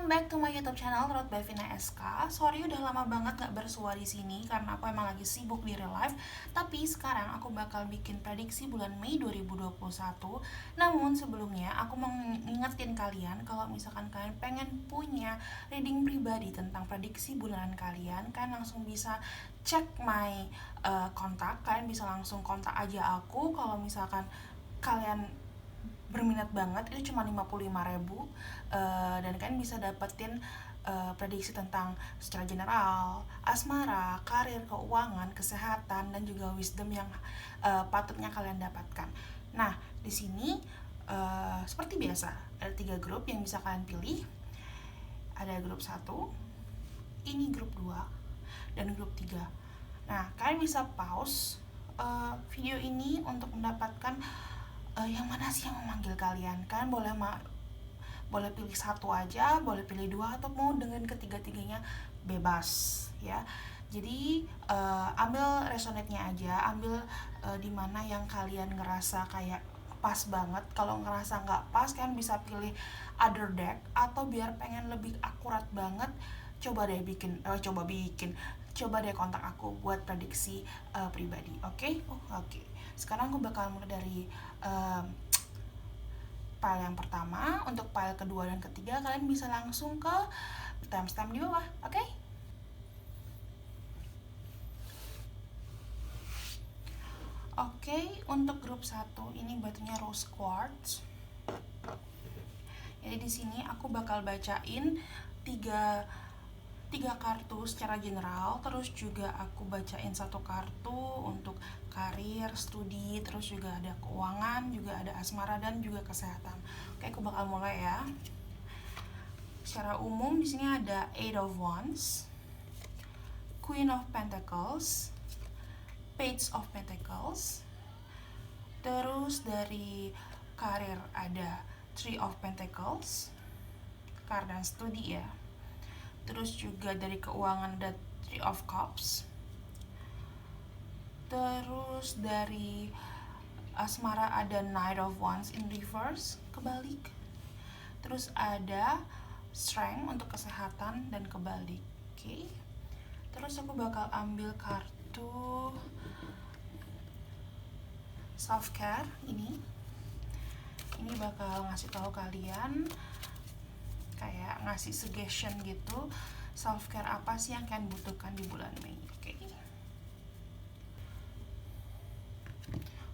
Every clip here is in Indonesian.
Welcome back to my YouTube channel Road by Vina SK. Sorry udah lama banget gak bersua di sini karena aku emang lagi sibuk di real life. Tapi sekarang aku bakal bikin prediksi bulan Mei 2021. Namun sebelumnya aku mau ngingetin kalian kalau misalkan kalian pengen punya reading pribadi tentang prediksi bulanan kalian, kalian langsung bisa cek my kontak. Kalian bisa langsung kontak aja aku kalau misalkan kalian berminat banget. Itu cuma 55.000 dan kalian bisa dapetin prediksi tentang secara general, asmara, karir, keuangan, kesehatan, dan juga wisdom yang patutnya kalian dapatkan. Nah, di sini seperti biasa ada 3 grup yang bisa kalian pilih. Ada grup 1, ini grup 2, dan grup 3. Nah, kalian bisa pause video ini untuk mendapatkan yang mana sih yang memanggil kalian. Kalian boleh pilih satu aja, boleh pilih dua, atau mau dengan ketiga-tiganya, bebas ya. Jadi ambil resonate-nya aja, ambil di mana yang kalian ngerasa kayak pas banget. Kalau ngerasa nggak pas, kalian bisa pilih other deck, atau biar pengen lebih akurat banget, coba deh kontak aku buat prediksi pribadi. Oke? Oke. Sekarang aku bakal mulai dari file yang pertama. Untuk file kedua dan ketiga kalian bisa langsung ke timestamp di bawah. Oke? Oke, untuk grup 1 ini batunya rose quartz. Jadi di sini aku bakal bacain tiga kartu secara general, terus juga aku bacain satu kartu untuk karir, studi, terus juga ada keuangan, juga ada asmara, dan juga kesehatan. Oke, aku bakal mulai ya. Secara umum di sini ada Eight of Wands, Queen of Pentacles, Page of Pentacles. Terus dari karir ada Three of Pentacles, karena studi ya. Terus juga dari keuangan ada Three of Cups. Terus dari asmara ada Knight of Wands in reverse, kebalik. Terus ada Strength untuk kesehatan dan kebalik. Oke. Terus aku bakal ambil kartu self care ini. Ini bakal ngasih tahu kalian, kayak ngasih suggestion gitu, self care apa sih yang kalian butuhkan di bulan Mei. Oke.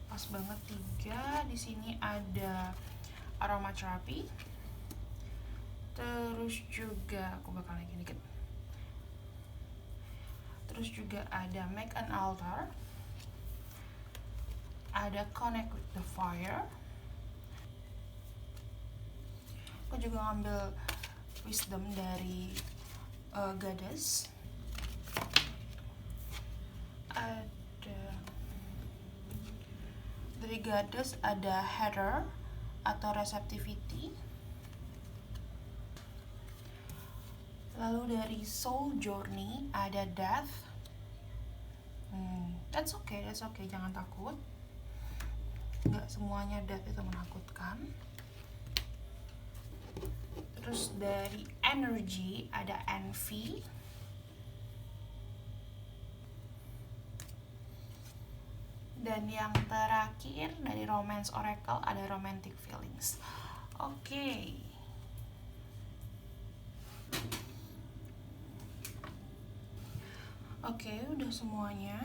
Pas banget 3. Di sini ada aromatherapy. Terus juga aku bakal lagi dikit. Terus juga ada make an altar. Ada connect with the fire. Aku juga ngambil wisdom dari goddess. Ada dari goddess ada header atau receptivity. Lalu dari soul journey ada death. That's okay, jangan takut. Nggak semuanya death itu menakutkan. Terus dari energy ada envy. Dan yang terakhir dari romance oracle ada romantic feelings. Oke. Oke, udah semuanya.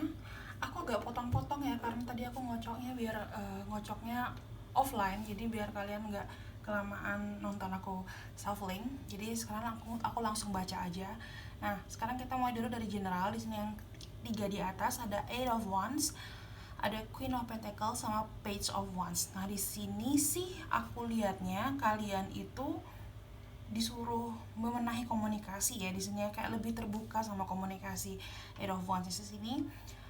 Aku agak potong-potong ya karena tadi aku ngocoknya biar ngocoknya offline, jadi biar kalian nggak kelamaan nonton aku shuffling. Jadi sekarang aku langsung baca aja. Nah, sekarang kita mulai dulu dari general. Di sini yang 3 di atas ada Eight of Wands, ada Queen of Pentacles, sama Page of Wands. Nah, di sini sih aku lihatnya kalian itu disuruh memenahi komunikasi ya. Di sini kayak lebih terbuka sama komunikasi. Eight of Wands di sini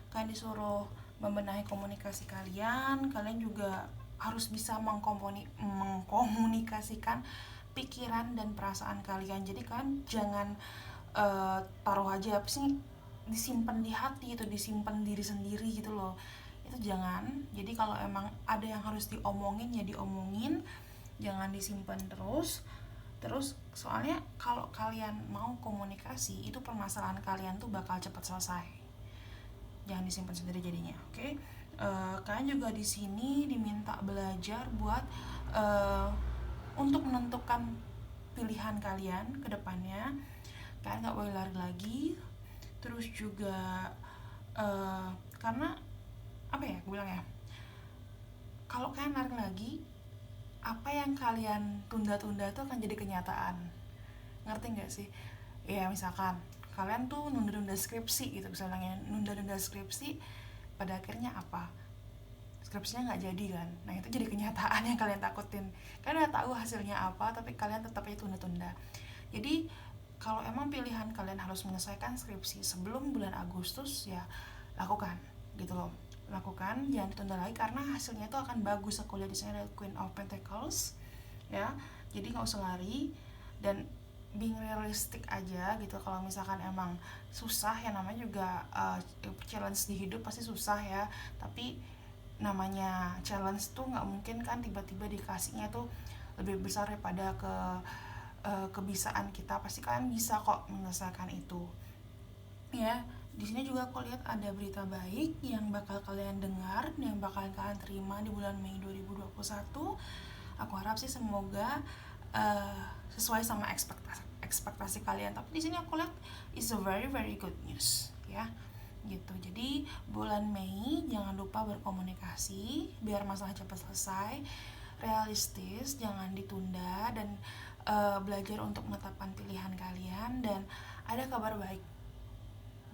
kalian disuruh membenahi komunikasi kalian. Kalian juga harus bisa mengkomunikasikan pikiran dan perasaan kalian. Jadi kalian jangan taruh aja apa sih, disimpan di hati, itu disimpan diri sendiri gitu loh. Itu jangan. Jadi kalau emang ada yang harus diomongin ya diomongin, jangan disimpan terus. Terus soalnya kalau kalian mau komunikasi itu permasalahan kalian tuh bakal cepat selesai. Jangan disimpan sendiri jadinya, oke? Okay? Kalian juga di sini diminta belajar buat uh, untuk menentukan pilihan kalian ke depannya. Kalian nggak boleh lari lagi. Terus juga karena apa ya, gue bilang ya, kalau kalian lari lagi, apa yang kalian tunda-tunda itu akan jadi kenyataan. Ngerti nggak sih? Ya misalkan kalian tuh nunda-nunda skripsi gitu, misalnya nunda-nunda skripsi, pada akhirnya apa? Skripsinya nggak jadi kan. Nah itu jadi kenyataan yang kalian takutin. Kalian udah tahu hasilnya apa, tapi kalian tetap aja tunda-tunda. Jadi kalau emang pilihan kalian harus menyelesaikan skripsi sebelum bulan Agustus, ya lakukan gitu loh. Lakukan, jangan ditunda lagi karena hasilnya itu akan bagus. Aku lihat di sini ada Queen of Pentacles ya. Jadi nggak usah lari dan being realistic aja gitu. Kalau misalkan emang susah, ya namanya juga challenge di hidup pasti susah ya, tapi namanya challenge tuh nggak mungkin kan tiba-tiba dikasihnya tuh lebih besar daripada kebisaan kita. Pasti kalian bisa kok menyelesaikan itu ya. Di sini juga aku lihat ada berita baik yang bakal kalian dengar, yang bakal kalian terima di bulan Mei 2021. Aku harap sih semoga sesuai sama ekspektasi kalian. Tapi di sini aku lihat is a very very good news ya gitu. Jadi bulan Mei jangan lupa berkomunikasi biar masalah cepat selesai, realistis, jangan ditunda, dan belajar untuk menetapkan pilihan kalian. Dan ada kabar baik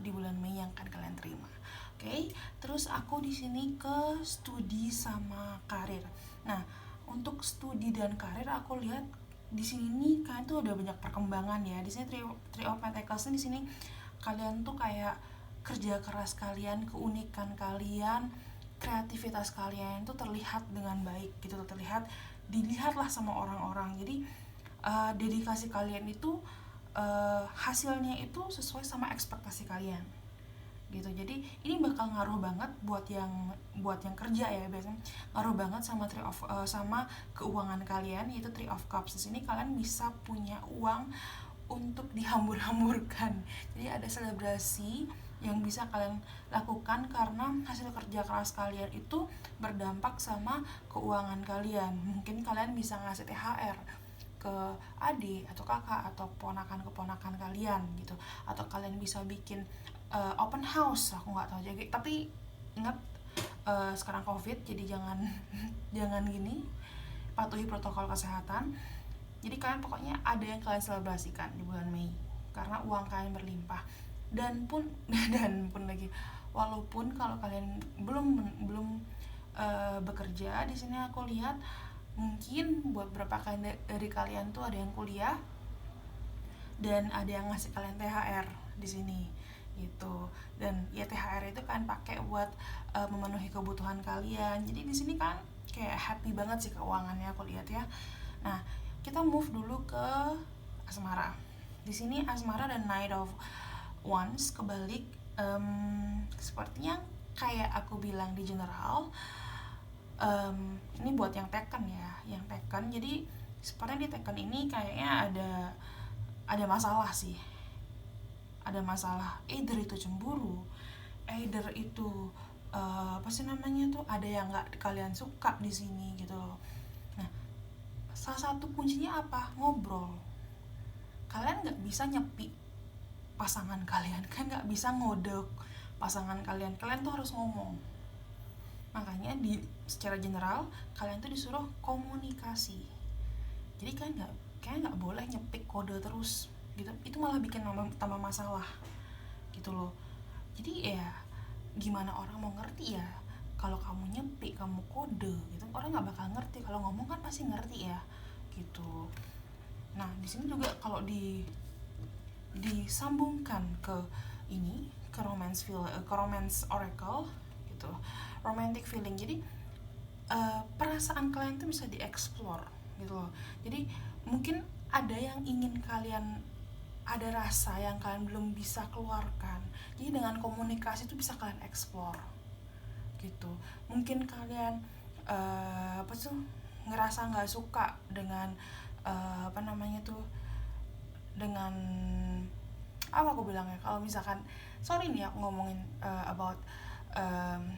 di bulan Mei yang akan kalian terima. Oke, terus aku di sini ke studi sama karir. Nah, untuk studi dan karir aku lihat di sini nih kalian tuh udah banyak perkembangan ya. Di sini Three of Pentacles di sini kalian tuh kayak kerja keras kalian, keunikan kalian, kreativitas kalian itu terlihat dengan baik gitu, dilihatlah sama orang-orang. Jadi dedikasi kalian itu hasilnya itu sesuai sama ekspektasi kalian gitu. Jadi ini bakal ngaruh banget buat yang kerja ya, biasanya ngaruh banget sama sama keuangan kalian, yaitu Three of Cups. Di sini kalian bisa punya uang untuk dihambur-hamburkan. Jadi ada selebrasi yang bisa kalian lakukan karena hasil kerja keras kalian itu berdampak sama keuangan kalian. Mungkin kalian bisa ngasih THR ke adik atau kakak atau ponakan-keponakan kalian gitu, atau kalian bisa bikin open house, aku nggak tahu jadi. Tapi ingat sekarang COVID, jadi jangan jangan gini, patuhi protokol kesehatan. Jadi kalian pokoknya ada yang kalian selebrasikan di bulan Mei karena uang kalian berlimpah. Dan pun lagi, walaupun kalau kalian belum bekerja, di sini aku lihat mungkin buat beberapa kalian dari kalian tuh ada yang kuliah dan ada yang ngasih kalian THR di sini gitu. Dan ya THR itu kan pakai buat memenuhi kebutuhan kalian. Jadi di sini kan kayak happy banget sih keuangannya aku lihat ya. Nah, kita move dulu ke asmara. Di sini asmara dan Knight of Wands kebalik. Sepertinya kayak aku bilang di general, ini buat yang Taken ya, yang Taken. Jadi sepertinya di Taken ini kayaknya ada masalah sih, ada masalah. Either itu cemburu, either itu apa sih namanya tuh, ada yang nggak kalian suka di sini gitu loh. Nah, salah satu kuncinya apa? Ngobrol. Kalian nggak bisa nyepi pasangan kalian, kan nggak bisa ngodok pasangan kalian. Kalian tuh harus ngomong. Makanya secara general kalian tuh disuruh komunikasi. Jadi kalian nggak boleh nyepik kode terus gitu. Itu malah bikin tambah masalah gitu loh. Jadi ya gimana orang mau ngerti ya kalau kamu nyepik, kamu kode gitu? Orang nggak bakal ngerti. Kalau ngomong kan pasti ngerti ya gitu. Nah di sini juga kalau disambungkan ke ini, ke romance oracle gitu, romantic feeling. Jadi perasaan kalian tuh bisa dieksplor gitu loh. Jadi mungkin ada yang ingin kalian, ada rasa yang kalian belum bisa keluarkan. Jadi dengan komunikasi itu bisa kalian eksplor gitu. Mungkin kalian apa tuh ngerasa nggak suka dengan apa namanya tuh, dengan apa aku bilangnya, kalau misalkan sorry nih aku ngomongin um,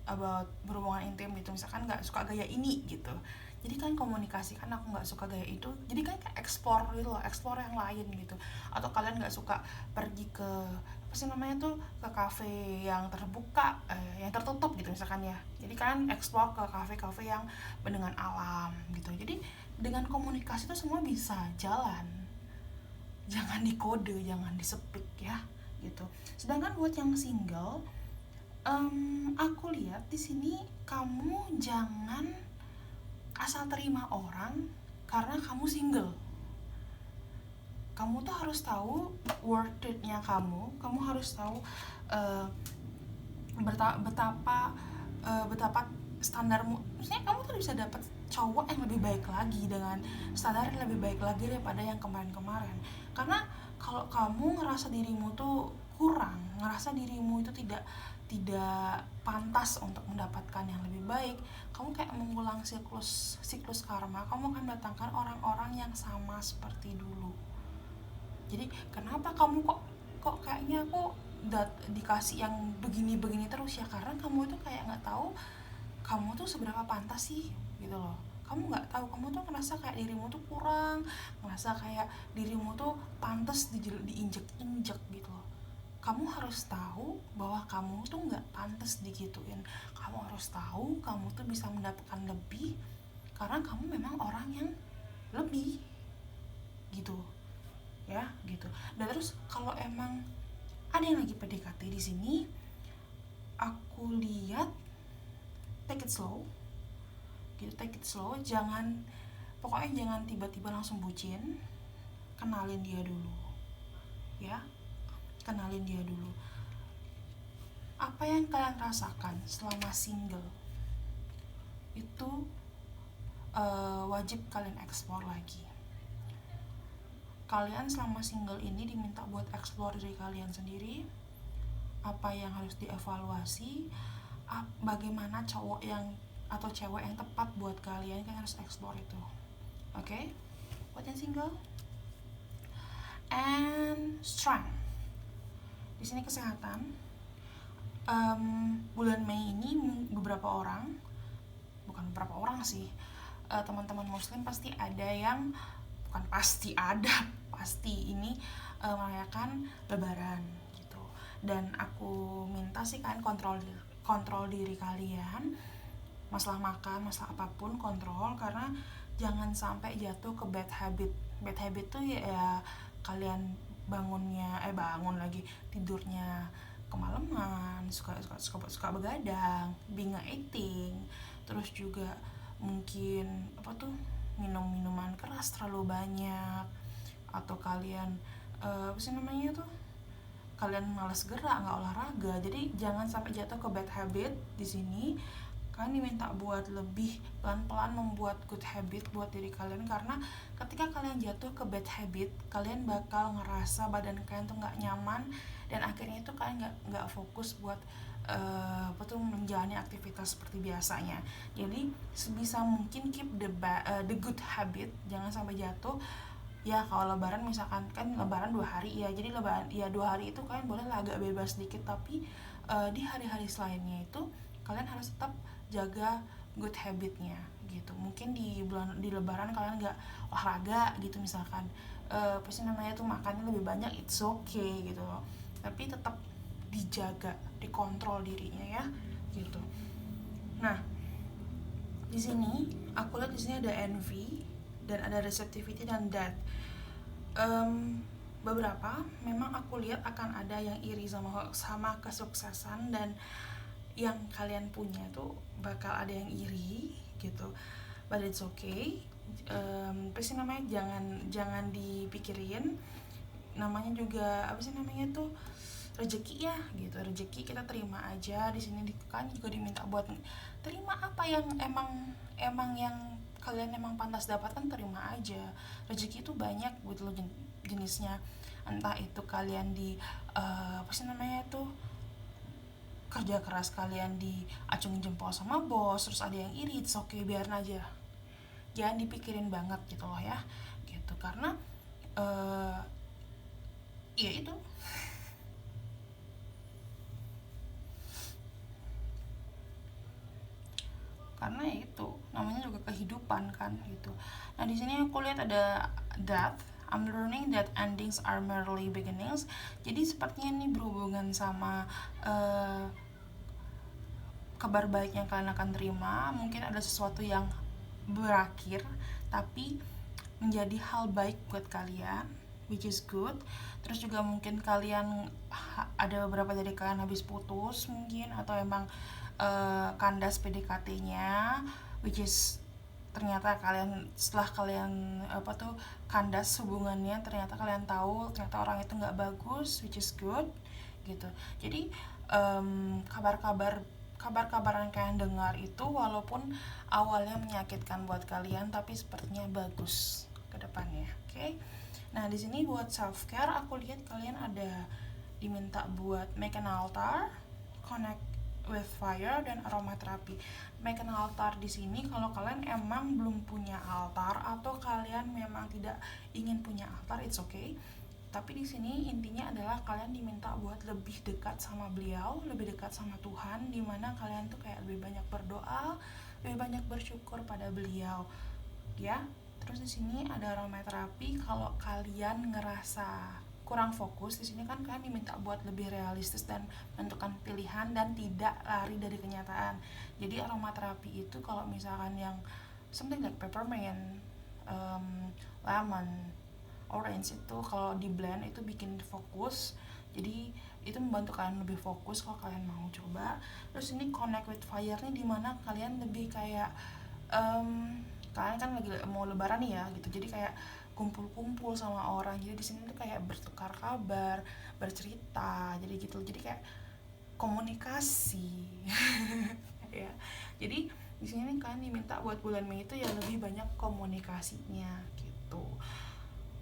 about berhubungan intim gitu, misalkan nggak suka gaya ini gitu, jadi kan komunikasi kan aku nggak suka gaya itu, jadi kan kayak explore gitu loh, explore yang lain gitu. Atau kalian nggak suka pergi ke apa sih namanya tuh, ke kafe yang terbuka, yang tertutup gitu misalkan ya, jadi kalian explore ke kafe-kafe yang dengan alam gitu. Jadi dengan komunikasi itu semua bisa jalan, jangan dikode, jangan disepik ya gitu. Sedangkan buat yang single, aku lihat di sini kamu jangan asal terima orang karena kamu single. Kamu tuh harus tahu worth it-nya kamu harus tahu uh, betapa betapa standarmu, maksudnya kamu tuh bisa dapat cowok yang lebih baik lagi dengan standar yang lebih baik lagi daripada yang kemarin-kemarin. Karena kalau kamu ngerasa dirimu tuh kurang, ngerasa dirimu itu tidak pantas untuk mendapatkan yang lebih baik, kamu kayak mengulang siklus karma. Kamu akan mendatangkan orang-orang yang sama seperti dulu. Jadi kenapa kamu kok kayaknya aku dikasih yang begini-begini terus ya, karena kamu itu kayak nggak tahu kamu tuh seberapa pantas sih gitu loh. Kamu nggak tahu, kamu tuh ngerasa kayak dirimu tuh kurang, ngerasa kayak dirimu tuh pantas diinjek-injek gitu loh. Kamu harus tahu bahwa kamu tuh nggak pantas digituin. Kamu harus tahu kamu tuh bisa mendapatkan lebih karena kamu memang orang yang lebih gitu ya gitu. Dan terus kalau emang ada yang lagi PDKT di sini, aku lihat take it slow gitu, take it slow, pokoknya jangan tiba-tiba langsung bucin. Kenalin dia dulu ya, kenalin dia dulu. Apa yang kalian rasakan selama single itu wajib kalian eksplor lagi. Kalian selama single ini diminta buat eksplor diri kalian sendiri, apa yang harus dievaluasi, bagaimana cowok yang atau cewek yang tepat buat kalian, kan harus eksplor itu. Oke? Buat yang single. And strength. Di sini kesehatan. Bulan Mei ini beberapa orang, bukan beberapa orang sih, teman-teman muslim pasti ada yang, bukan pasti ada, pasti ini merayakan lebaran gitu. Dan aku minta sih kalian kontrol diri kalian, masalah makan, masalah apapun kontrol, karena jangan sampai jatuh ke bad habit tuh ya kalian bangun lagi tidurnya kemalaman, suka begadang, binge eating, terus juga mungkin minum minuman keras terlalu banyak, atau kalian apa sih namanya tuh, kalian malas gerak, nggak olahraga. Jadi jangan sampai jatuh ke bad habit di sini. Kalian diminta buat lebih pelan-pelan membuat good habit buat diri kalian, karena ketika kalian jatuh ke bad habit, kalian bakal ngerasa badan kalian tuh nggak nyaman, dan akhirnya itu kalian nggak fokus buat menjalani aktivitas seperti biasanya. Jadi sebisa mungkin keep the good habit, jangan sampai jatuh. Ya kalau lebaran misalkan, kan lebaran 2 hari ya, jadi lebaran ya 2 hari itu kalian boleh lah agak bebas sedikit, tapi di hari-hari selainnya itu kalian harus tetap jaga good habitnya gitu. Mungkin di lebaran kalian nggak olahraga gitu misalkan, pasti namanya tuh makannya lebih banyak, it's okay gitu loh, tapi tetap dijaga, dikontrol dirinya ya gitu. Nah di sini aku lihat di sini ada envy dan ada receptivity dan that. Beberapa memang aku lihat akan ada yang iri sama kesuksesan, dan yang kalian punya tuh bakal ada yang iri gitu, but it's okay. Pasti namanya jangan dipikirin, namanya juga apa sih namanya tuh, rezeki ya gitu. Rezeki kita terima aja. Di sini kan juga diminta buat terima apa yang emang yang kalian emang pantas dapatkan, terima aja. Rezeki itu banyak gitu loh jenisnya, entah itu kalian di apa sih namanya tuh, kerja keras kalian diacungin jempol sama bos, terus ada yang iri, it's okay, biarin aja jangan dipikirin banget gitu loh ya, gitu. Karena ya itu, karena ya itu namanya juga kehidupan kan gitu. Nah di sini aku lihat ada that I'm learning that endings are merely beginnings. Jadi sepertinya ini berhubungan sama kabar baik yang kalian akan terima. Mungkin ada sesuatu yang berakhir tapi menjadi hal baik buat kalian, which is good. Terus juga mungkin kalian ada beberapa dari kalian habis putus mungkin, atau emang kandas PDKT-nya, which is ternyata kalian setelah kalian kandas hubungannya, ternyata kalian tahu ternyata orang itu nggak bagus, which is good gitu. Jadi kabar-kabar yang kalian dengar itu walaupun awalnya menyakitkan buat kalian, tapi sepertinya bagus ke depannya. Oke. Nah, di sini buat self care aku lihat kalian ada diminta buat make an altar, connect with fire, dan aromaterapi. Make an altar di sini kalau kalian emang belum punya altar atau kalian memang tidak ingin punya altar, it's okay. Tapi di sini intinya adalah kalian diminta buat lebih dekat sama beliau, lebih dekat sama Tuhan, dimana kalian tuh kayak lebih banyak berdoa, lebih banyak bersyukur pada beliau, ya. Terus di sini ada aromaterapi kalau kalian ngerasa kurang fokus. Di sini kan kalian diminta buat lebih realistis dan menentukan pilihan dan tidak lari dari kenyataan. Jadi aromaterapi itu kalau misalkan yang something like peppermint, lemon, orange, itu kalau di blend itu bikin fokus. Jadi itu membantu kalian lebih fokus kalau kalian mau coba. Terus ini connect with fire nih, dimana kalian lebih kayak kalian kan lagi mau lebaran nih ya gitu, jadi kayak kumpul-kumpul sama orang. Jadi di sini tuh kayak bertukar kabar, bercerita, jadi gitu. Jadi kayak komunikasi. Ya. Jadi di sini nih kalian diminta buat bulan Mei itu ya lebih banyak komunikasinya gitu.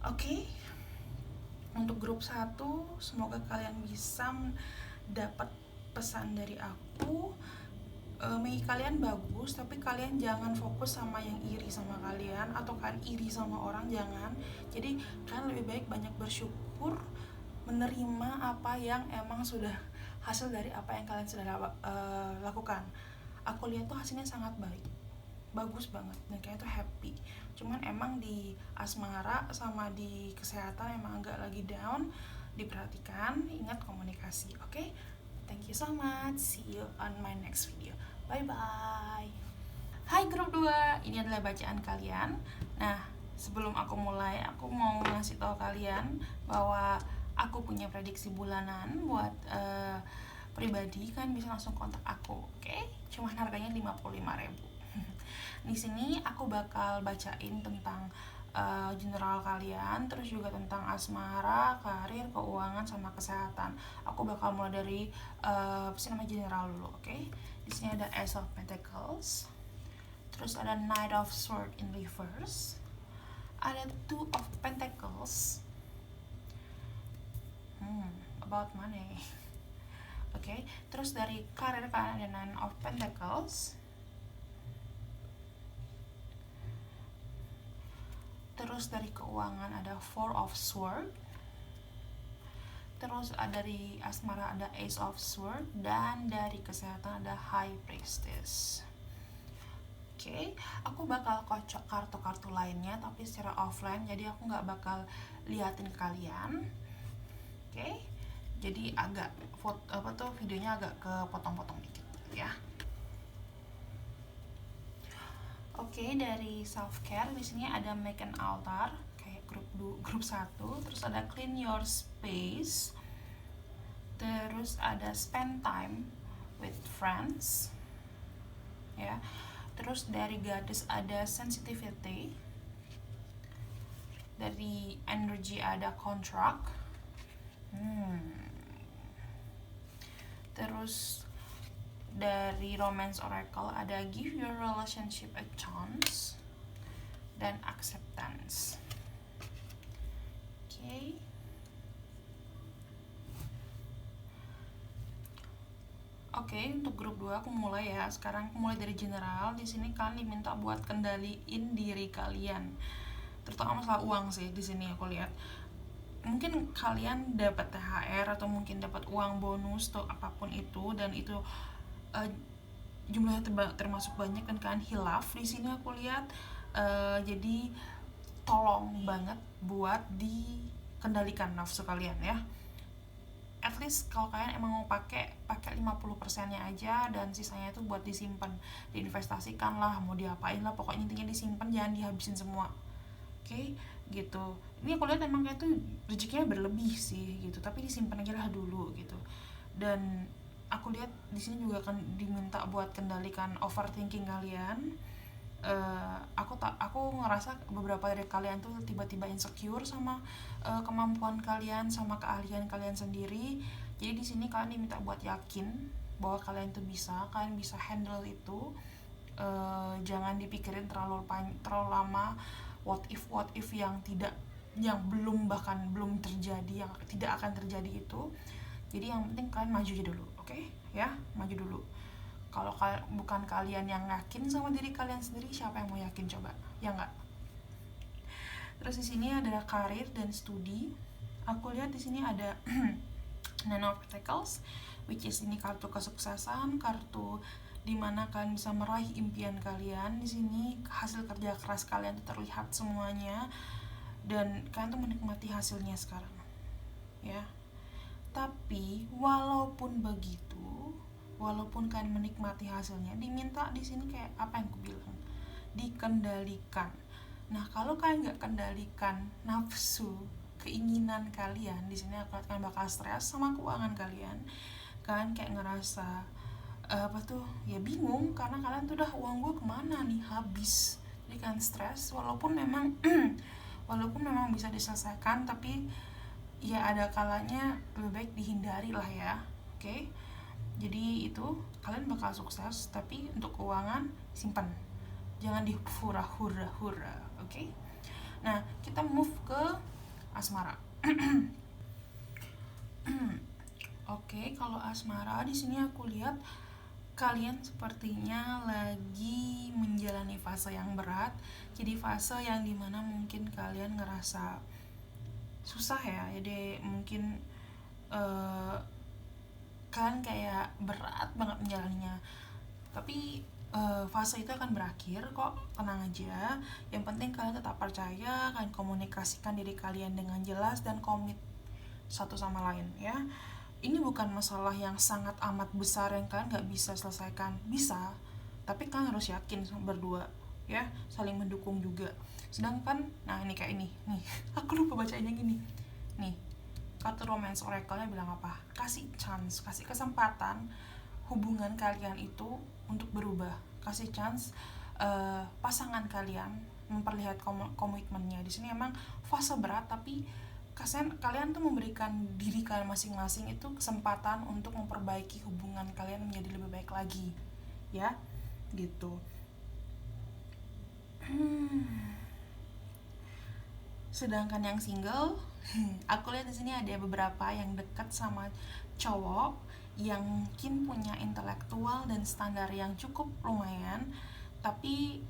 Oke. Untuk grup 1, semoga kalian bisa dapat pesan dari aku. Mei kalian bagus, tapi kalian jangan fokus sama yang iri sama kalian atau kalian iri sama orang, jangan. Jadi kalian lebih baik banyak bersyukur, menerima apa yang emang sudah hasil dari apa yang kalian sudah lakukan. Aku lihat tuh hasilnya sangat baik, bagus banget, dan kayaknya tuh happy. Cuman emang di asmara sama di kesehatan emang agak lagi down, diperhatikan, ingat komunikasi. Oke? Thank you so much, see you on my next video. Bye bye. Hai grup 2, ini adalah bacaan kalian. Nah, sebelum aku mulai, aku mau ngasih tahu kalian bahwa aku punya prediksi bulanan buat pribadi. Kan bisa langsung kontak aku, oke? Cuman harganya 55.000. Di sini aku bakal bacain tentang general kalian, terus juga tentang asmara, karir, keuangan, sama kesehatan. Aku bakal mulai dari general dulu, oke? Di sini ada Ace of Pentacles, terus ada Knight of Swords in reverse, ada Two of Pentacles, about money. Oke, terus dari karir kalian ada Nine of Pentacles, terus dari keuangan ada Four of Swords, terus dari asmara ada Ace of Swords, dan dari kesehatan ada High Priestess. Oke, aku bakal kocok kartu-kartu lainnya tapi secara offline, jadi aku nggak bakal liatin ke kalian. Oke, jadi agak videonya agak kepotong-potong dikit ya. Oke, dari self care di sini ada make an altar kayak grup 1, terus ada clean your space, terus ada spend time with friends ya. Terus dari goddess ada sensitivity, dari energy ada contract, terus dari romance oracle ada give your relationship a chance, dan acceptance. Oke, untuk grup 2 aku mulai ya. Sekarang aku mulai dari general. Di sini kalian diminta buat kendaliin diri kalian. Terutama masalah uang sih di sini aku lihat. Mungkin kalian dapat THR atau mungkin dapat uang bonus atau apapun itu, dan itu uh, jumlahnya termasuk banyak dan kalian hilaf di sini aku lihat. Jadi tolong banget buat dikendalikan nafsu kalian ya. At least kalau kalian emang mau pakai 50%-nya aja, dan sisanya itu buat disimpan, diinvestasikan lah, mau diapain lah, pokoknya intinya disimpan, jangan dihabisin semua. Oke, gitu. Ini aku lihat emang kayak tuh rezekinya berlebih sih gitu, tapi disimpan aja lah dulu gitu. Dan aku lihat di sini juga akan diminta buat kendalikan overthinking kalian. Aku ngerasa beberapa dari kalian tuh tiba-tiba insecure sama kemampuan kalian, sama keahlian kalian sendiri. Jadi di sini kalian diminta buat yakin bahwa kalian tuh kalian bisa handle itu. Jangan dipikirin terlalu lama what if yang belum terjadi, yang tidak akan terjadi itu. Jadi yang penting kalian maju aja dulu, oke? Ya, maju dulu. Kalau bukan kalian yang yakin sama diri kalian sendiri, siapa yang mau yakin coba? Ya enggak. Terus di sini ada karir dan studi. Aku lihat di sini ada Nine of Pentacles, which is ini kartu kesuksesan, kartu dimana kalian bisa meraih impian kalian. Di sini hasil kerja keras kalian itu terlihat semuanya, dan kalian tuh menikmati hasilnya sekarang, ya. Tapi walaupun begitu, walaupun kalian menikmati hasilnya, diminta di sini kayak apa yang aku bilang, dikendalikan. Nah, kalau kalian nggak kendalikan nafsu, keinginan kalian, di sini kalian bakal stres sama keuangan kalian. Kalian kayak ngerasa ya bingung, karena kalian tuh udah, uang gue kemana nih, habis. Jadi kalian stres, walaupun memang bisa diselesaikan, tapi ya ada kalanya lebih baik dihindari lah ya. Oke? Jadi itu kalian bakal sukses, tapi untuk keuangan simpan, jangan dihura-hura. Oke? Nah, kita move ke asmara. Oke, kalau asmara di sini aku lihat kalian sepertinya lagi menjalani fase yang berat. Jadi fase yang dimana mungkin kalian ngerasa susah ya. Jadi mungkin kalian kayak berat banget menjalaninya. Tapi fase itu akan berakhir kok, tenang aja. Yang penting kalian tetap percaya, kalian komunikasikan diri kalian dengan jelas dan komit satu sama lain ya. Ini bukan masalah yang sangat amat besar yang kalian gak bisa selesaikan. Bisa, tapi kalian harus yakin berdua ya, saling mendukung juga. Sedangkan, nah ini kayak ini nih, aku lupa bacain yang gini nih, kartu romance oracle-nya bilang apa? Kasih chance, kasih kesempatan hubungan kalian itu untuk berubah. Kasih chance pasangan kalian memperlihat komitmennya. Di sini emang fase berat, tapi kalian tuh memberikan diri kalian masing-masing itu kesempatan untuk memperbaiki hubungan kalian menjadi lebih baik lagi, ya, gitu. Sedangkan yang single, aku lihat di sini ada beberapa yang dekat sama cowok yang mungkin punya intelektual dan standar yang cukup lumayan, tapi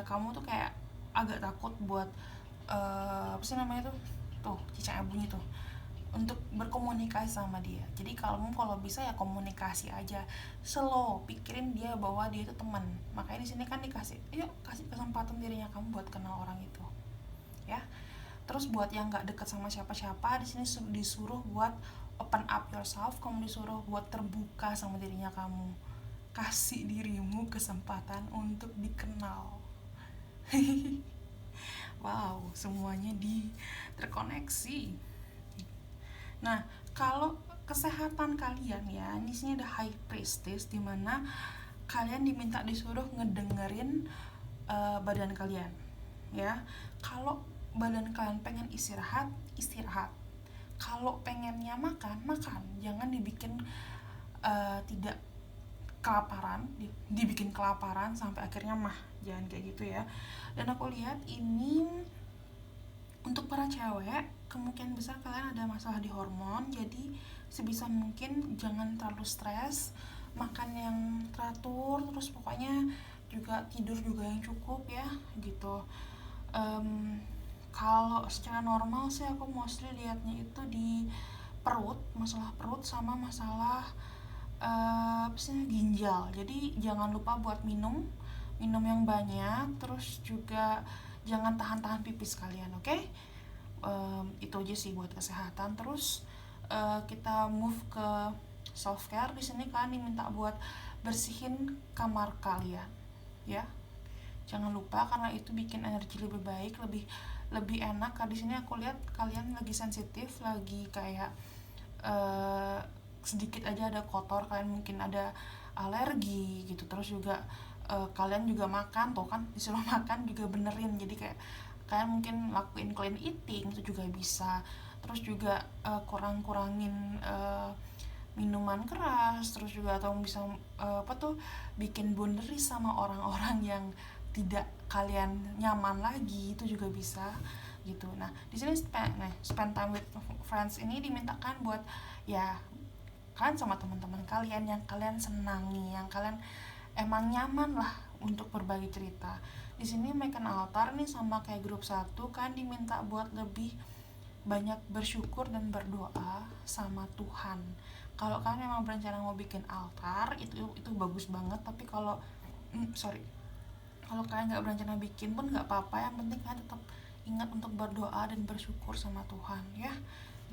kamu tuh kayak agak takut buat apa sih namanya tuh cicaknya bunyi tuh, untuk berkomunikasi sama dia. Jadi kalau bisa ya komunikasi aja, slow, pikirin dia bahwa dia itu teman. Makanya di sini kan dikasih, yuk kasih kesempatan dirinya kamu buat kenal orang itu, ya. Terus buat yang nggak deket sama siapa-siapa, di sini disuruh buat open up yourself, kamu disuruh buat terbuka sama dirinya kamu, kasih dirimu kesempatan untuk dikenal. Wow, semuanya terkoneksi. Nah, kalau kesehatan kalian ya, di sini ada High Priestess, dimana kalian disuruh ngedengerin badan kalian, ya. Kalau badan kalian pengen istirahat. Kalau pengennya makan. Jangan dibikin tidak kelaparan, dibikin kelaparan sampai akhirnya jangan kayak gitu ya. Dan aku lihat ini untuk para cewek, kemungkinan besar kalian ada masalah di hormon. Jadi sebisa mungkin jangan terlalu stres. makan yang teratur, terus pokoknya juga tidur juga yang cukup ya gitu. Kalau secara normal sih aku mostly liatnya itu di perut, masalah perut sama masalah apa sih, ginjal. Jadi jangan lupa buat minum minum yang banyak, terus juga jangan tahan-tahan pipis kalian, oke? Okay? Itu aja sih buat kesehatan. Terus kita move ke self care. Di sini kan diminta buat bersihin kamar kalian, ya. Jangan lupa karena itu bikin energi lebih baik, lebih lebih enak. Karena di sini aku lihat kalian lagi sensitif, lagi kayak uh, sedikit aja ada kotor, kalian mungkin ada alergi gitu. Terus juga kalian juga makan tuh kan, disuruh makan juga benerin, jadi kayak kalian mungkin lakuin clean eating itu juga bisa. Terus juga kurang-kurangin minuman keras, terus juga atau bisa apa tuh, bikin boundaries sama orang-orang yang tidak kalian nyaman lagi, itu juga bisa gitu. Nah di sini spend time with friends ini dimintakan buat ya kalian sama teman-teman kalian yang kalian senangi, yang kalian emang nyaman lah untuk berbagi cerita. Di sini make an altar nih, sama kayak grup 1 kan diminta buat lebih banyak bersyukur dan berdoa sama Tuhan. Kalau kalian memang berencana mau bikin altar, itu bagus banget. Tapi kalau kalau kalian nggak berencana bikin pun nggak apa-apa, yang penting kalian tetap ingat untuk berdoa dan bersyukur sama Tuhan ya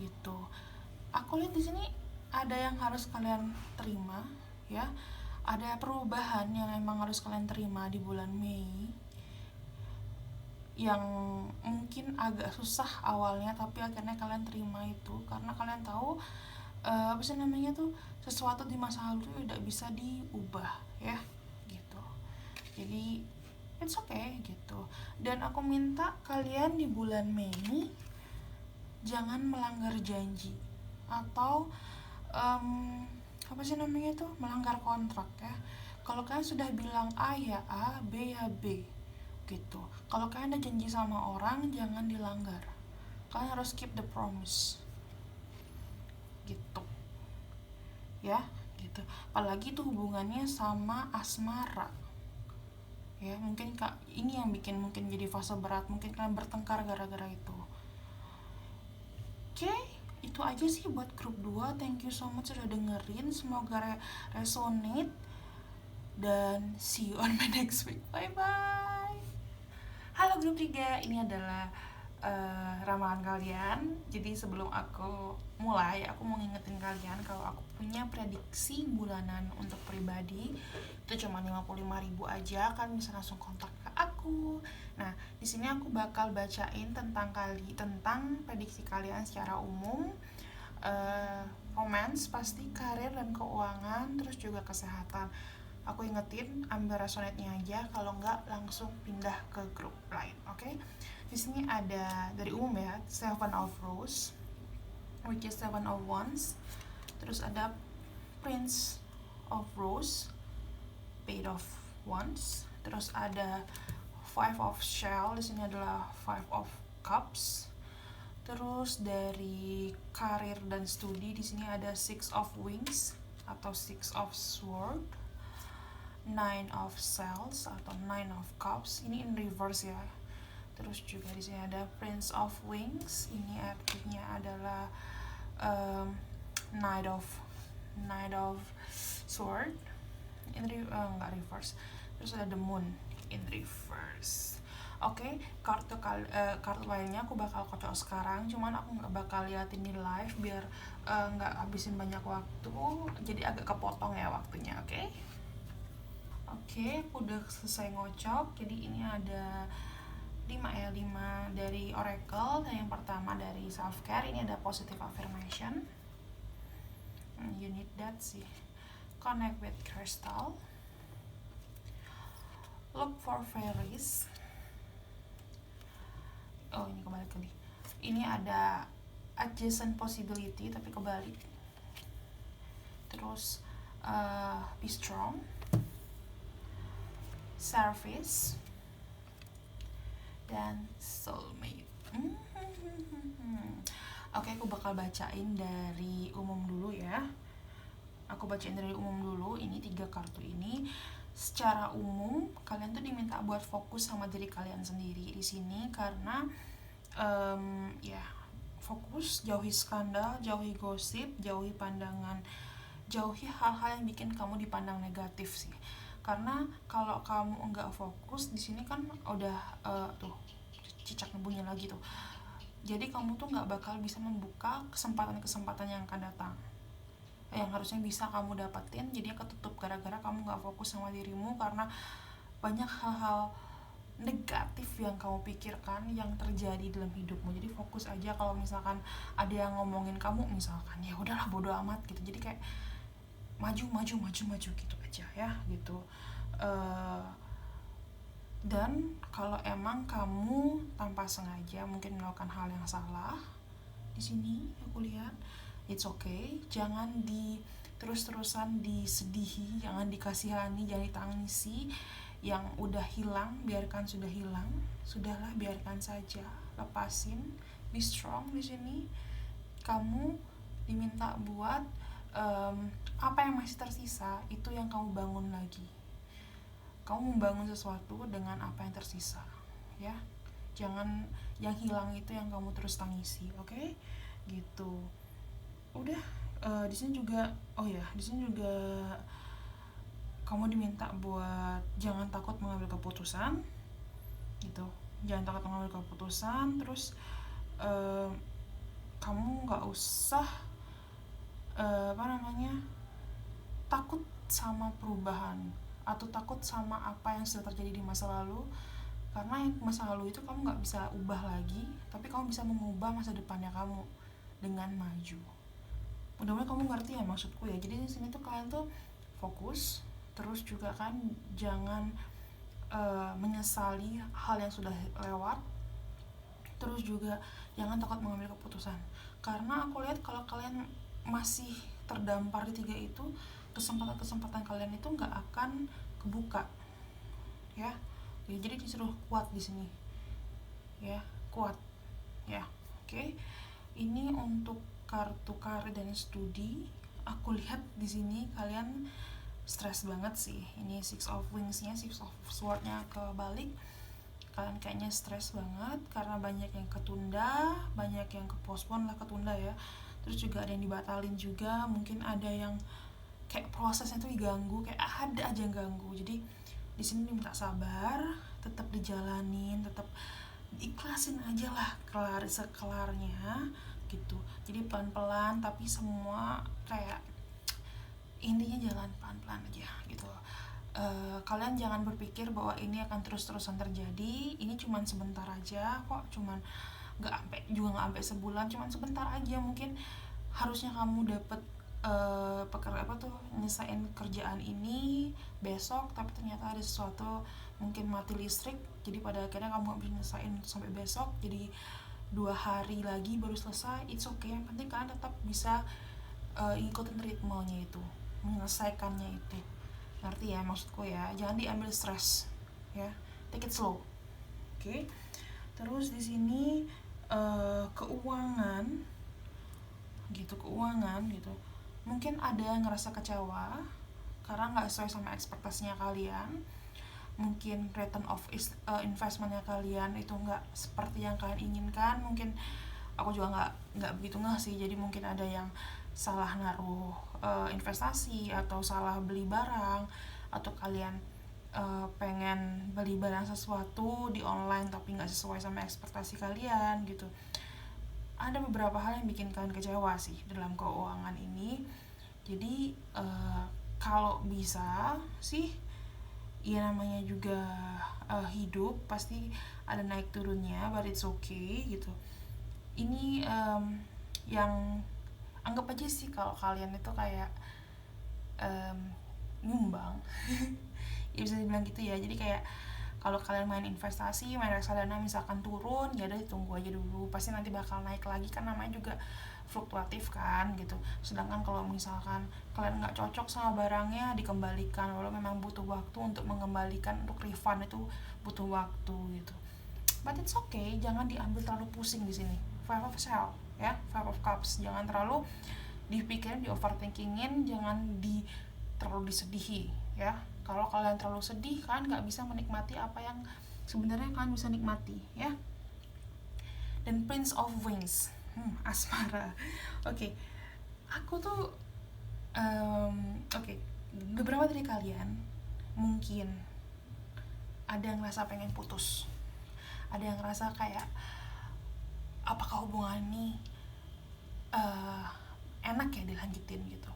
gitu. Aku lihat di sini ada yang harus kalian terima ya, ada perubahan yang emang harus kalian terima di bulan Mei, yang mungkin agak susah awalnya tapi akhirnya kalian terima itu karena kalian tahu apa sih namanya tuh, sesuatu di masa lalu itu tidak bisa diubah ya gitu. Jadi it's okay gitu. Dan aku minta kalian di bulan Mei jangan melanggar janji atau apa sih namanya tuh, melanggar kontrak ya. Kalau kalian sudah bilang A ya A, B ya B gitu. Kalau kalian ada janji sama orang, jangan dilanggar. Kalian harus keep the promise gitu ya gitu. Apalagi tuh hubungannya sama asmara ya, mungkin kak ini yang bikin mungkin jadi fase berat, mungkin kalian bertengkar gara-gara itu. Oke, itu aja sih buat grup 2. Thank you so much sudah dengerin, semoga resonate dan see you on my next week. Bye bye. Halo grup 3, ini adalah ramalan kalian. Jadi sebelum aku mulai, aku mau ngingetin kalian kalau aku punya prediksi bulanan untuk pribadi. Itu cuma 55.000 aja, kan bisa langsung kontak ke aku. Nah, di sini aku bakal bacain tentang prediksi kalian secara umum. Romance pasti, karir dan keuangan, terus juga kesehatan. Aku ingetin ambil resonate-nya aja, kalau enggak langsung pindah ke grup lain, oke? Di sini ada dari umum ya, Seven of Rose, which is Seven of Wands. Terus ada Prince of Rose, Page of Wands. Terus ada Five of Shell, di sini adalah Five of Cups. Terus dari karir dan studi di sini ada Six of Wings atau Six of Sword, Nine of Shells atau Nine of Cups, ini in reverse ya. Terus juga di sini ada Prince of Wings, ini artinya adalah Knight of Sword in nggak reverse. Terus ada The Moon in reverse. Oke, kartu lainnya aku bakal kocok sekarang, cuman aku nggak bakal liatin di live biar nggak habisin banyak waktu, jadi agak kepotong ya waktunya, oke? Oke, aku udah selesai ngocok. Jadi ini ada 5 dari Oracle. Dan yang pertama dari self care, ini ada positive affirmation. You need that sih. Connect with crystal. Look for fairies. Oh, ini kebalik lagi. Ini ada adjacent possibility tapi kebalik. Terus be strong. Service dan soulmate. Oke, aku bakal bacain dari umum dulu ya. aku bacain dari umum dulu. Ini 3 kartu ini secara umum kalian tuh diminta buat fokus sama diri kalian sendiri di sini, karena ya fokus, jauhi skandal, jauhi gosip, jauhi pandangan, jauhi hal-hal yang bikin kamu dipandang negatif sih. Karena kalau kamu enggak fokus di sini kan udah tuh cicak bunyi lagi tuh. Jadi kamu tuh nggak bakal bisa membuka kesempatan-kesempatan yang akan datang, yang harusnya bisa kamu dapetin, jadinya ketutup gara-gara kamu nggak fokus sama dirimu, karena banyak hal-hal negatif yang kamu pikirkan yang terjadi dalam hidupmu. Jadi fokus aja. Kalau misalkan ada yang ngomongin kamu misalkan, ya udahlah bodo amat gitu. Jadi kayak maju gitu aja ya gitu. Dan kalau emang kamu tanpa sengaja mungkin melakukan hal yang salah di sini, aku lihat it's okay. Jangan terus-terusan disedihi, jangan dikasihani, jangan ditangisi. Yang udah hilang biarkan sudah hilang, sudahlah biarkan saja, lepasin. Be strong di sini. Kamu diminta buat apa yang masih tersisa itu yang kamu bangun lagi. Kamu membangun sesuatu dengan apa yang tersisa, ya. Jangan yang hilang itu yang kamu terus tangisi, oke? Gitu. Udah. Di sini juga, di sini juga kamu diminta buat jangan takut mengambil keputusan, gitu. Jangan takut mengambil keputusan. Terus kamu nggak usah takut sama perubahan atau takut sama apa yang sudah terjadi di masa lalu, karena yang masa lalu itu kamu nggak bisa ubah lagi, tapi kamu bisa mengubah masa depannya kamu dengan maju. Mudah-mudahan kamu ngerti ya maksudku ya. Jadi di sini tuh kalian tuh fokus, terus juga kan jangan menyesali hal yang sudah lewat, terus juga jangan takut mengambil keputusan. Karena aku lihat kalau kalian masih terdampar di 3 itu, kesempatan-kesempatan kalian itu nggak akan kebuka, ya. Jadi disuruh kuat di sini, ya, kuat, ya. Oke. Ini untuk kartu karir dan studi. Aku lihat di sini kalian stres banget sih. Ini Six of Wings-nya, Six of Sword-nya kebalik. Kalian kayaknya stres banget karena banyak yang ketunda, banyak yang kepostpone lah, ketunda ya. Terus juga ada yang dibatalin juga, mungkin ada yang kayak prosesnya tuh diganggu, kayak ada aja yang ganggu. Jadi di sini diminta sabar, tetap dijalanin, tetap ikhlasin aja lah, kelar sekelarnya gitu. Jadi pelan-pelan, tapi semua kayak intinya jalan pelan-pelan aja gitu. Kalian jangan berpikir bahwa ini akan terus-terusan terjadi. Ini cuman sebentar aja kok, cuman nggak sampai sebulan, cuman sebentar aja. Mungkin harusnya kamu dapet nyesain kerjaan ini besok, tapi ternyata ada sesuatu, mungkin mati listrik, jadi pada akhirnya kamu gak bisa nyesain sampai besok, jadi 2 hari lagi baru selesai. It's okay, yang penting kalian tetap bisa ikutin ritmenya itu, menyelesaikannya itu. Ngerti ya maksudku ya? Jangan diambil stres, ya. Take it slow. Oke. Terus di sini keuangan gitu. Mungkin ada yang ngerasa kecewa karena nggak sesuai sama ekspektasinya kalian. Mungkin return of investmentnya kalian itu nggak seperti yang kalian inginkan. Mungkin aku juga nggak begitu nggak sih. Jadi mungkin ada yang salah naruh investasi, atau salah beli barang, atau kalian pengen beli barang sesuatu di online tapi nggak sesuai sama ekspektasi kalian gitu. Ada beberapa hal yang bikin kalian kecewa sih dalam keuangan ini. Jadi kalau bisa sih, ya namanya juga hidup pasti ada naik turunnya, but it's okay gitu. Ini yang anggap aja sih kalau kalian itu kayak nyumbang ya bisa dibilang gitu ya. Jadi kayak kalau kalian main investasi, main reksadana misalkan turun, ya udah tunggu aja dulu, pasti nanti bakal naik lagi, kan namanya juga fluktuatif kan gitu. Sedangkan kalau misalkan kalian nggak cocok sama barangnya, dikembalikan. Walau memang butuh waktu untuk mengembalikan, untuk refund itu butuh waktu gitu. But it's okay, jangan diambil terlalu pusing di sini. Five of Cups ya, Five of Cups, jangan terlalu dipikirin, di overthinkingin, jangan terlalu disedihi ya. Kalau kalian terlalu sedih, kalian nggak bisa menikmati apa yang sebenarnya kalian bisa nikmati ya. Dan Prince of Wings, asmara. Oke. Aku tuh beberapa dari kalian mungkin ada yang ngerasa pengen putus, ada yang ngerasa kayak apakah hubungan ini enak ya dilanjutin gitu.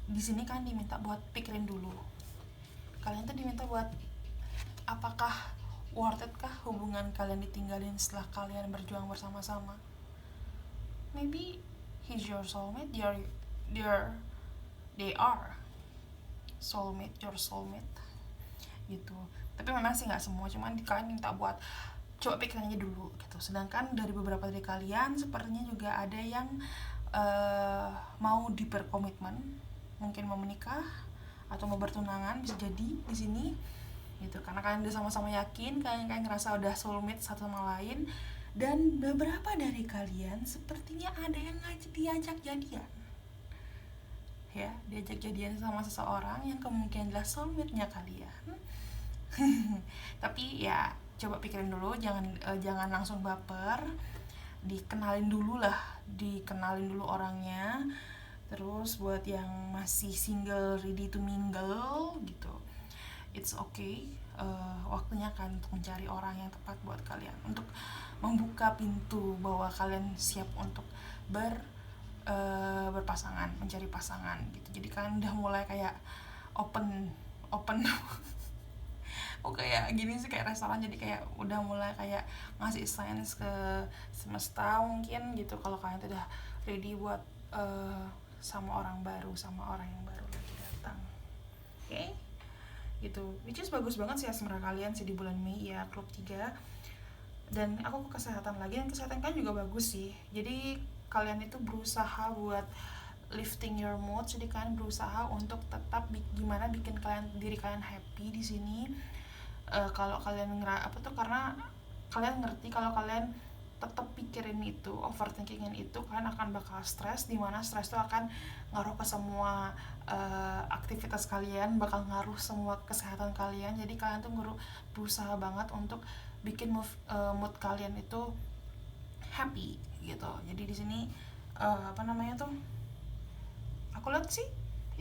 Di sini kalian diminta buat pikirin dulu. Kalian tuh diminta buat apakah worth it kah hubungan kalian ditinggalin setelah kalian berjuang bersama-sama. Maybe he's your soulmate, they are soulmate, your soulmate gitu. Tapi memang sih nggak semua, cuman kalian minta buat coba pikirin aja dulu gitu. Sedangkan dari beberapa dari kalian sepertinya juga ada yang mau diperkomitmen, mungkin mau menikah atau mau bertunangan, bisa jadi di sini gitu, karena kalian udah sama-sama yakin, kalian ngerasa udah soulmate satu sama lain. Dan beberapa dari kalian sepertinya ada yang diajak jadian ya, diajak jadian sama seseorang yang kemungkinan adalah soulmate-nya kalian. Tapi ya coba pikirin dulu, jangan langsung baper, dikenalin dulu orangnya. Terus buat yang masih single, ready to mingle gitu, it's okay, waktunya kan untuk mencari orang yang tepat buat kalian, untuk membuka pintu bahwa kalian siap untuk berpasangan, mencari pasangan gitu. Jadi kalian udah mulai kayak open oh kayak gini sih, kayak restoran, jadi kayak udah mulai kayak ngasih signs ke semesta mungkin gitu, kalau kalian udah ready buat sama orang baru, sama orang yang baru lagi datang. Oke? Gitu. Which is bagus banget sih asmara kalian sih di bulan Mei ya, klub 3. Dan aku ke kesehatan lagi, dan kesehatan kan juga bagus sih. Jadi kalian itu berusaha buat lifting your mood, jadi kalian berusaha untuk tetap gimana bikin diri kalian happy di sini. Kalau kalian karena kalian ngerti kalau kalian tetap pikirin itu, overthinkingin itu, kalian akan bakal stres, dimana stres itu akan ngaruh ke semua aktivitas kalian, bakal ngaruh semua kesehatan kalian. Jadi kalian tuh berusaha banget untuk bikin mood kalian itu happy gitu. Jadi di sini aku lihat sih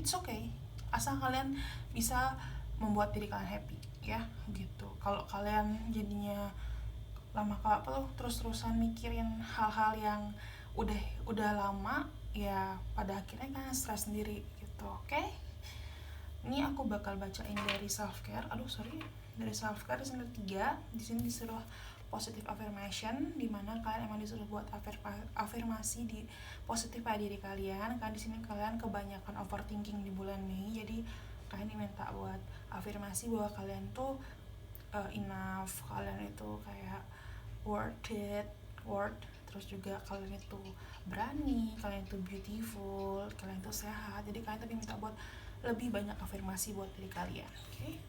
it's okay, asal kalian bisa membuat diri kalian happy ya gitu. Kalau kalian jadinya terus-terusan mikirin hal-hal yang udah lama ya, pada akhirnya kalian stres sendiri gitu. Oke? Ini aku bakal bacain dari self care. Dari self care di 3. Di sini disuruh positive affirmation, dimana kalian emang disuruh buat afirmasi di positif pada diri kalian. Karena di sini kalian kebanyakan overthinking di bulan Mei, jadi kalian diminta buat afirmasi bahwa kalian tuh enough, kalian itu kayak worth, terus juga kalian itu berani, kalian itu beautiful, kalian itu sehat. Jadi kalian tuh diminta buat lebih banyak afirmasi buat diri kalian. Oke?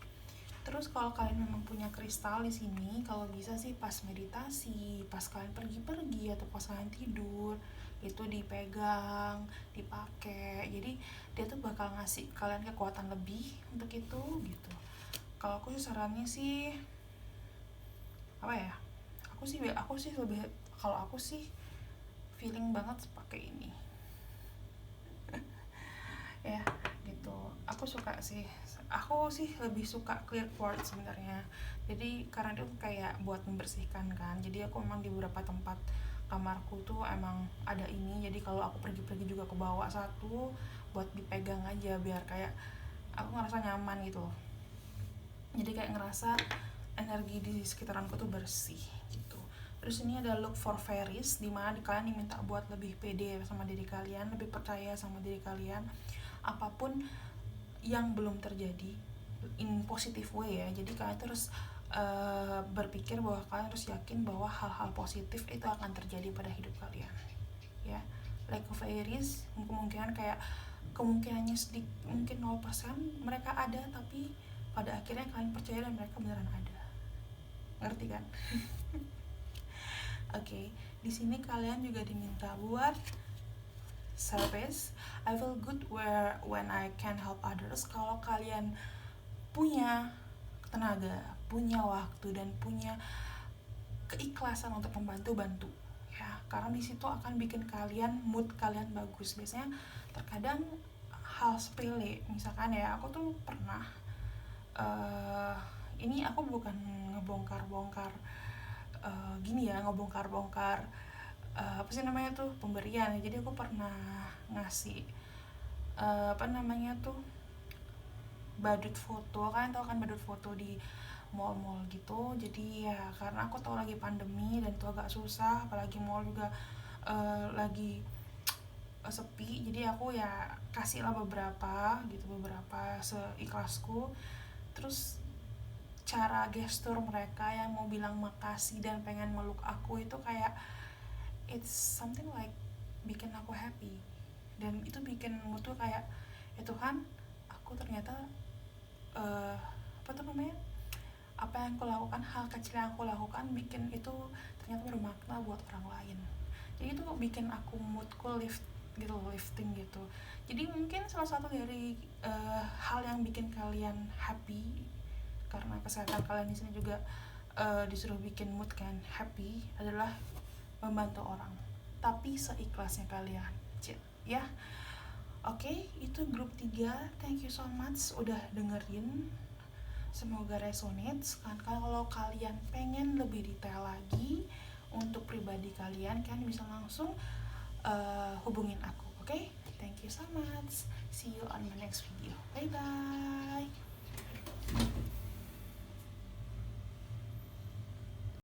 Terus kalau kalian memang punya kristal di sini, kalau bisa sih pas meditasi, pas kalian pergi-pergi atau pas kalian tidur, itu dipegang, dipakai. Jadi dia tuh bakal ngasih kalian kekuatan lebih untuk itu gitu. Kalau aku sih sarannya sih aku sih lebih, kalau aku sih feeling banget pakai ini. Ya, gitu. Aku sih lebih suka clear quartz sebenarnya. Jadi karena itu kayak buat membersihkan kan. Jadi aku memang di beberapa tempat kamarku tuh emang ada ini. Jadi kalau aku pergi-pergi juga aku bawa satu buat dipegang aja, biar kayak aku ngerasa nyaman gitu loh. Jadi kayak ngerasa energi di sekitaranku tuh bersih gitu. Terus ini ada look for fairies, dimana kalian diminta buat lebih pede sama diri kalian, lebih percaya sama diri kalian, apapun yang belum terjadi, in positive way ya. Jadi kalian terus berpikir bahwa kalian harus yakin bahwa hal-hal positif itu akan terjadi pada hidup kalian ya. Like fairies, kemungkinannya sedikit, mungkin 0% mereka ada, tapi pada akhirnya kalian percaya dan mereka beneran ada. Ngerti kan? Oke, di sini kalian juga diminta buat service. I feel good when I can help others. Kalau kalian punya tenaga, punya waktu, dan punya keikhlasan untuk membantu ya, karena di situ akan bikin mood kalian bagus. Biasanya terkadang hal sepele, misalkan ya, aku tuh pernah ini aku bukan ngebongkar-bongkar gini ya, ngebongkar-bongkar apa sih namanya tuh, pemberian. Jadi aku pernah ngasih apa namanya tuh, badut foto. Kan tau kan badut foto di mall-mall gitu. Jadi ya karena aku tahu lagi pandemi dan itu agak susah, apalagi mall juga lagi sepi, jadi aku ya kasih lah beberapa seikhlasku. Terus cara gestur mereka yang mau bilang makasih dan pengen meluk aku itu kayak it's something like bikin aku happy, dan itu bikin mood tuh kayak, ya Tuhan, aku ternyata apa tuh namanya, apa yang aku lakukan, hal kecil yang aku lakukan bikin itu ternyata bermakna buat orang lain. Jadi itu bikin aku moodku lifting gitu. Jadi mungkin salah satu dari hal yang bikin kalian happy, karena kesehatan kalian di sini juga disuruh bikin mood kan happy, adalah membantu orang, tapi seikhlasnya kalian, ya. Oke, itu grup 3. Thank you so much udah dengerin. Semoga resonate. Kalau kalian pengen lebih detail lagi untuk pribadi kalian, bisa langsung hubungin aku, oke? Thank you so much. See you on my next video. Bye bye.